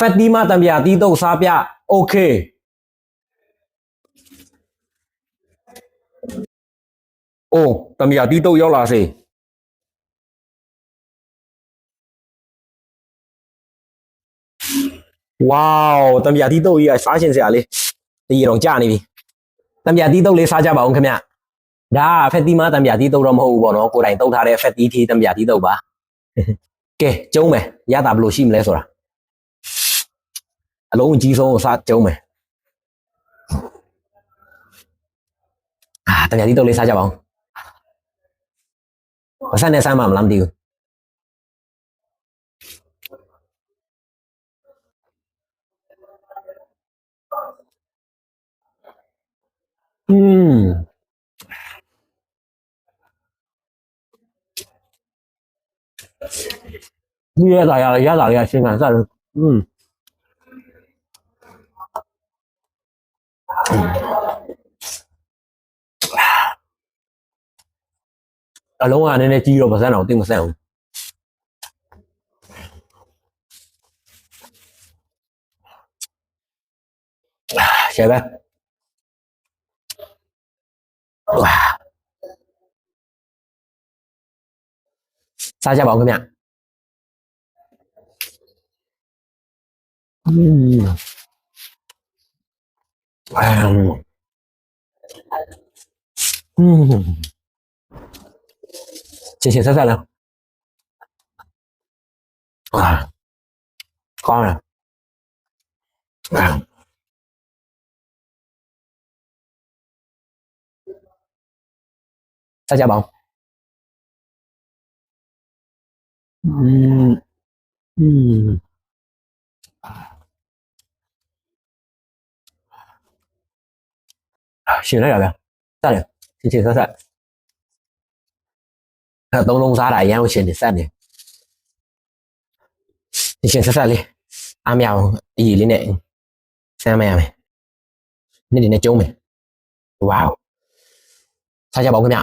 Fatima တံပြာတီးတော့စားပြ okay အိုးတံပြာတီးတော့ရောက်လာစေဝေါတံပြာတီးတော့ကြီးစားရှင်စရာလေးတရေတော့ကြာနေပြီတံပြာတီးတော့လေးစားကြပါဦးခင်ဗျဒါဖက်တီမာတံပြာတီးတော့မဟုတ်ဘူးပေါ့နော်ကိုယ်တိုင်တုတ်ထားတဲ့ဖက်တီတီတံပြာတီးတော့ပါကဲကျုံးမယ်ရတာဘယ်လိုရှိမလဲဆိုတာအလုံးကြီးဆုံးကိုစကျုံးမယ်တံပြာတီးတော့လေးစားကြပါဦးဘာစနဲ့စမ်းမှမလားမသိဘူးဒီရတာရတာရရှင်းကန်စားအလုံးကနည်းနည်းကြီးတော့မစမ်းတော့တိတ်မစမ်းဘူးရှယ်ပဲစားကြပါဦးခင်ဗျ谢谢菜菜了ကောင်းတယ်စားကြပါဦးရှင်လိုက်တာဗျစားတယ်ချစ်ချစ်ဆက်ဆက်သုံးလုံးစားတာအရန်ကိုရှင်နေဆက်နေရှင်ဆက်ဆက်လေးအားမရအောင်အကြီးလေးနဲ့ဆမ်းမရမယ်နေ့နေ့နဲ့ကျုံးမယ်ဝေါစားကြပါဦးခင်ဗျ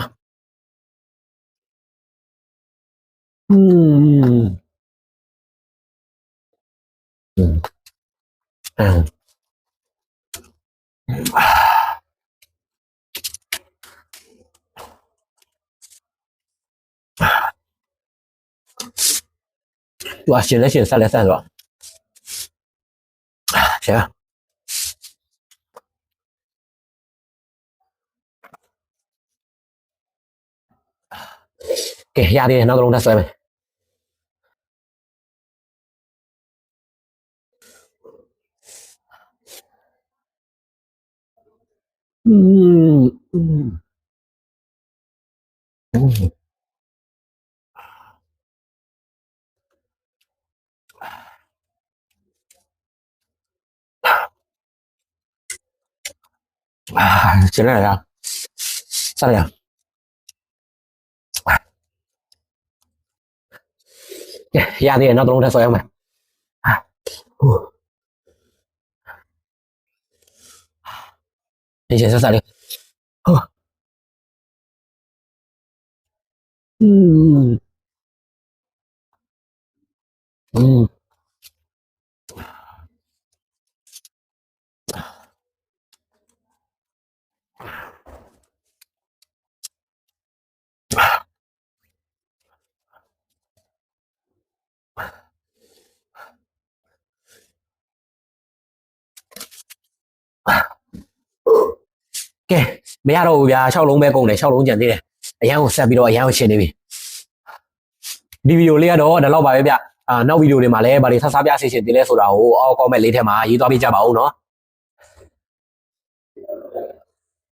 သူကရှင်လဲရှင်ဆက်လဲဆက်ဆိုတော့ရှင်ကဲရသေးတယ်နောက်တစ်လုံးထပ်ဆွဲမယ်ရှင်လိုက်ရစားရရသေးတယ်နောက်တစ်လုံးထပ်ဆွဲအောင်မယ်你先说啥的？ကဲမရတော့ဘူးဗျာ6လုံးပဲကုန်တယ်6လုံးကျန်သေးတယ်အရန်ကိုဆက်ပြီးတော့အရန်ကိုရှင်းနေပြီဒီဗီဒီယိုလေးကတော့ဒီလောက်ပါပဲဗျနောက်ဗီဒီယိုတွေမှာလည်းဗာတွေဆက်စားပြအစီအစဉ်တင်လဲဆိုတာကိုအောက် comment လေးထဲမှာရေးသွားပေးကြပါဦးနော်